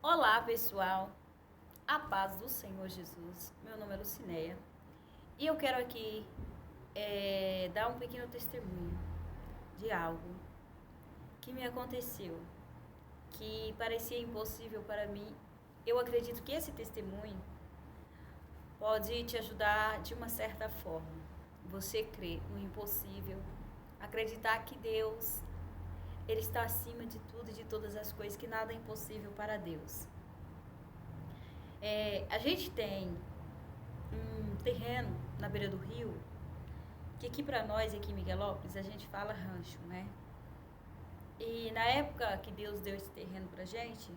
Olá, pessoal. A paz do Senhor Jesus. Meu nome é Lucinéia e eu quero aqui dar um pequeno testemunho de algo que me aconteceu, que parecia impossível para mim. Eu acredito que esse testemunho pode te ajudar de uma certa forma. Você crer no impossível, acreditar que Deus, Ele está acima de tudo e de todas as coisas, que nada é impossível para Deus. A gente tem um terreno na beira do rio, que aqui para nós, aqui em Miguelópolis, a gente fala rancho, né? E na época que Deus deu esse terreno pra gente,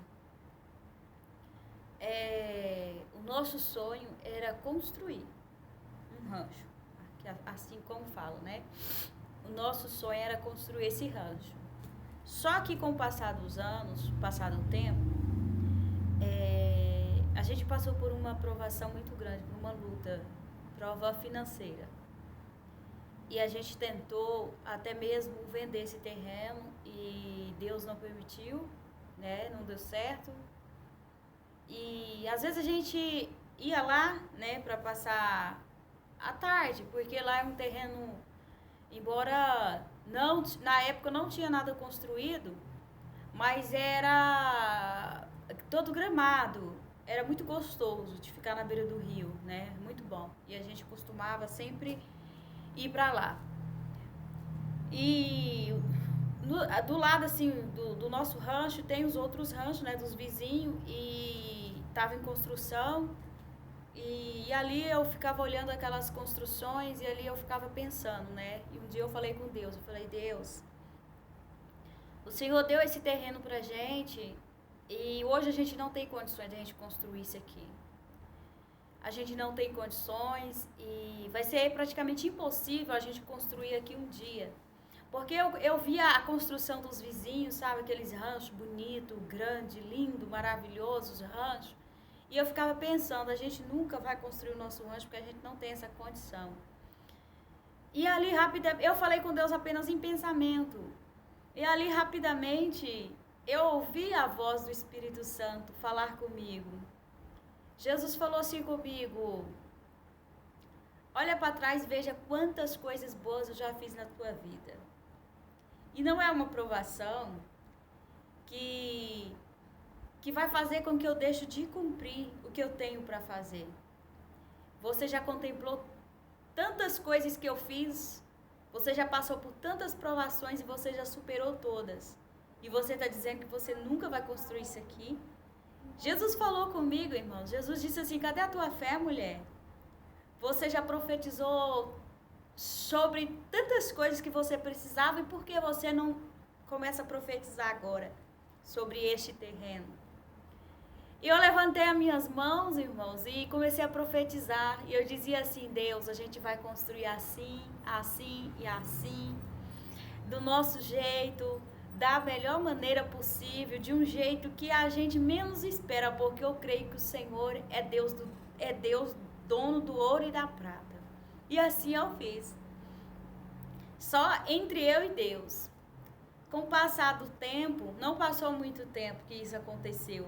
o nosso sonho era construir um rancho, assim como fala, né? O nosso sonho era construir esse rancho. Só que com o passar dos anos, passado o tempo, a gente passou por uma provação muito grande, por uma luta, prova financeira. E a gente tentou até mesmo vender esse terreno e Deus não permitiu, né? Não deu certo. E às vezes a gente ia lá, né, para passar a tarde, porque lá é um terreno, embora não, na época não tinha nada construído, mas era todo gramado. Era muito gostoso de ficar na beira do rio, né? Muito bom. E a gente costumava sempre ir para lá. E do lado assim do nosso rancho tem os outros ranchos, né, dos vizinhos, e tava em construção. E ali eu ficava olhando aquelas construções e ali eu ficava pensando, né? E um dia eu falei com Deus, eu falei: Deus, o Senhor deu esse terreno pra gente e hoje a gente não tem condições de a gente construir isso aqui. A gente não tem condições e vai ser praticamente impossível a gente construir aqui um dia. Porque eu via a construção dos vizinhos, sabe? Aqueles ranchos bonitos, grande, lindo, maravilhosos ranchos. E eu ficava pensando, a gente nunca vai construir o nosso rancho porque a gente não tem essa condição. E ali rapidamente, eu falei com Deus apenas em pensamento. E ali rapidamente eu ouvi a voz do Espírito Santo falar comigo. Jesus falou assim comigo: olha para trás e veja quantas coisas boas eu já fiz na tua vida. E não é uma provação que vai fazer com que eu deixe de cumprir o que eu tenho para fazer. Você já contemplou tantas coisas que eu fiz, você já passou por tantas provações e você já superou todas. E você está dizendo que você nunca vai construir isso aqui? Jesus falou comigo, irmãos. Jesus disse assim: cadê a tua fé, mulher? Você já profetizou sobre tantas coisas que você precisava, e por que você não começa a profetizar agora sobre este terreno? E eu levantei as minhas mãos, irmãos, e comecei a profetizar. E eu dizia assim: Deus, a gente vai construir assim, assim e assim, do nosso jeito, da melhor maneira possível, de um jeito que a gente menos espera, porque eu creio que o Senhor é Deus dono do ouro e da prata. E assim eu fiz. Só entre eu e Deus. Com o passar do tempo, não passou muito tempo que isso aconteceu,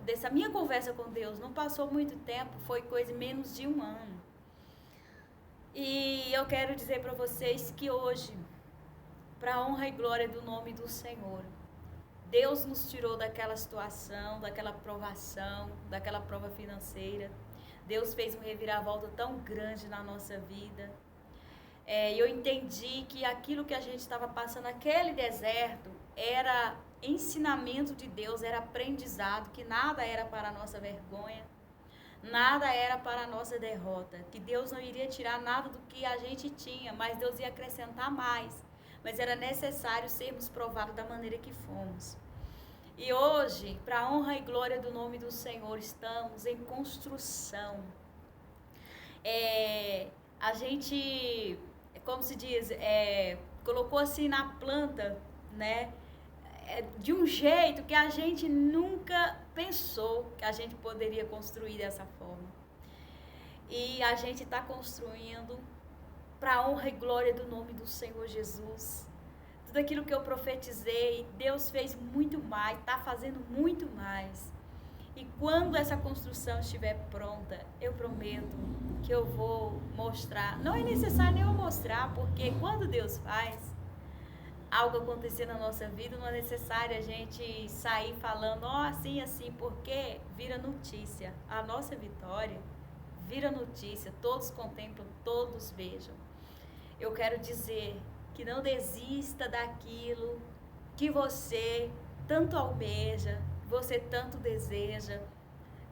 dessa minha conversa com Deus, não passou muito tempo, foi coisa menos de um ano. E eu quero dizer para vocês que hoje, para a honra e glória do nome do Senhor, Deus nos tirou daquela situação, daquela provação, daquela prova financeira. Deus fez uma reviravolta tão grande na nossa vida. Eu entendi que aquilo que a gente estava passando, aquele deserto, era ensinamento de Deus, era aprendizado, que nada era para a nossa vergonha, nada era para a nossa derrota, que Deus não iria tirar nada do que a gente tinha, mas Deus ia acrescentar mais. Mas era necessário sermos provados da maneira que fomos. E hoje, para a honra e glória do nome do Senhor, estamos em construção. A gente, como se diz, colocou assim na planta, né? De um jeito que a gente nunca pensou que a gente poderia construir dessa forma. E a gente está construindo para a honra e glória do nome do Senhor Jesus, tudo aquilo que eu profetizei, Deus fez muito mais, está fazendo muito mais. E quando essa construção estiver pronta, eu prometo que eu vou mostrar. Não é necessário nem eu mostrar, porque quando Deus faz algo acontecer na nossa vida, não é necessário a gente sair falando, assim, assim, porque vira notícia. A nossa vitória vira notícia, todos contemplam, todos vejam. Eu quero dizer que não desista daquilo que você tanto almeja, você tanto deseja,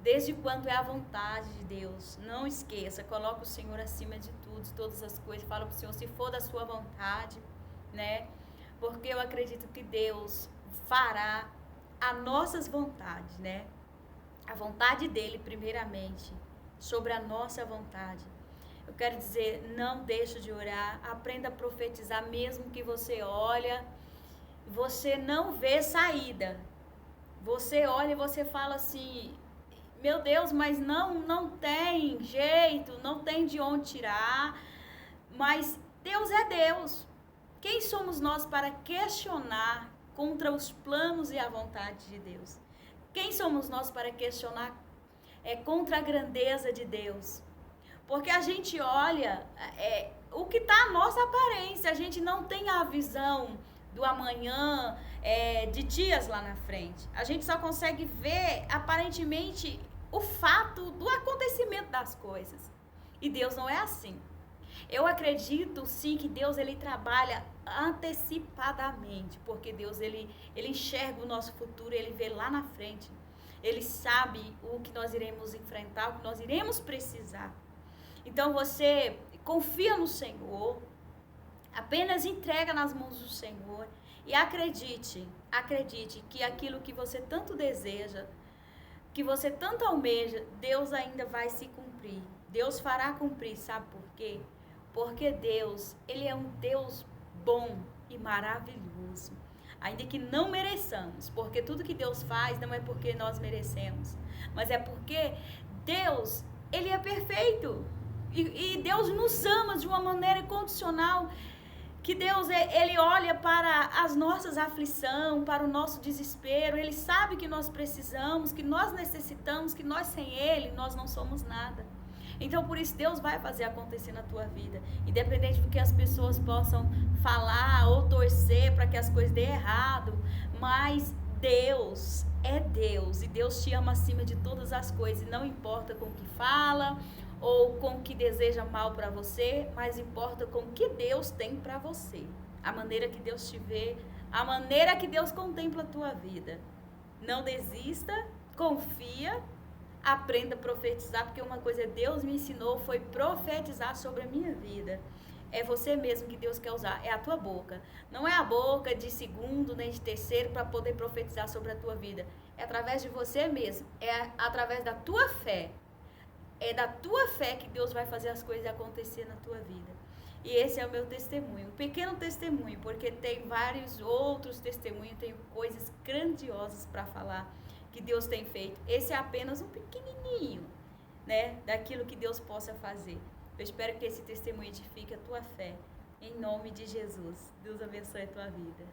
desde quando é a vontade de Deus. Não esqueça, coloca o Senhor acima de tudo, de todas as coisas, fala para o Senhor, se for da sua vontade, né? Porque eu acredito que Deus fará as nossas vontades, né? A vontade dele, primeiramente, sobre a nossa vontade. Eu quero dizer, não deixe de orar, aprenda a profetizar, mesmo que você olha, você não vê saída. Você olha e você fala assim, meu Deus, mas não tem jeito, não tem de onde tirar, mas Deus é Deus. Quem somos nós para questionar contra os planos e a vontade de Deus? Quem somos nós para questionar contra a grandeza de Deus? Porque a gente olha o que está a nossa aparência, a gente não tem a visão do amanhã, de dias lá na frente. A gente só consegue ver, aparentemente, o fato do acontecimento das coisas. E Deus não é assim. Eu acredito, sim, que Deus, ele trabalha antecipadamente, porque Deus, ele enxerga o nosso futuro, ele vê lá na frente. Ele sabe o que nós iremos enfrentar, o que nós iremos precisar. Então, você confia no Senhor, apenas entrega nas mãos do Senhor e acredite que aquilo que você tanto deseja, que você tanto almeja, Deus ainda vai se cumprir. Deus fará cumprir, sabe por quê? Porque Deus, ele é um Deus bom e maravilhoso. Ainda que não mereçamos, porque tudo que Deus faz não é porque nós merecemos, mas é porque Deus, ele é perfeito. E Deus nos ama de uma maneira incondicional, que Deus, ele olha para as nossas aflições, para o nosso desespero, ele sabe que nós precisamos, que nós necessitamos, que nós sem ele, nós não somos nada. Então, por isso, Deus vai fazer acontecer na tua vida, independente do que as pessoas possam falar ou torcer para que as coisas dêem errado, mas Deus é Deus, e Deus te ama acima de todas as coisas, e não importa com o que fala, ou com o que deseja mal para você, mas importa com o que Deus tem para você, a maneira que Deus te vê, a maneira que Deus contempla a tua vida. Não desista, confia, aprenda a profetizar, porque uma coisa Deus me ensinou foi profetizar sobre a minha vida. É você mesmo que Deus quer usar, é a tua boca. Não é a boca de segundo nem de terceiro para poder profetizar sobre a tua vida. É através de você mesmo, é através da tua fé. É da tua fé que Deus vai fazer as coisas acontecer na tua vida. E esse é o meu testemunho, um pequeno testemunho, porque tem vários outros testemunhos, tem coisas grandiosas para falar que Deus tem feito. Esse é apenas um pequenininho, né, daquilo que Deus possa fazer. Eu espero que esse testemunho edifique a tua fé. Em nome de Jesus. Deus abençoe a tua vida.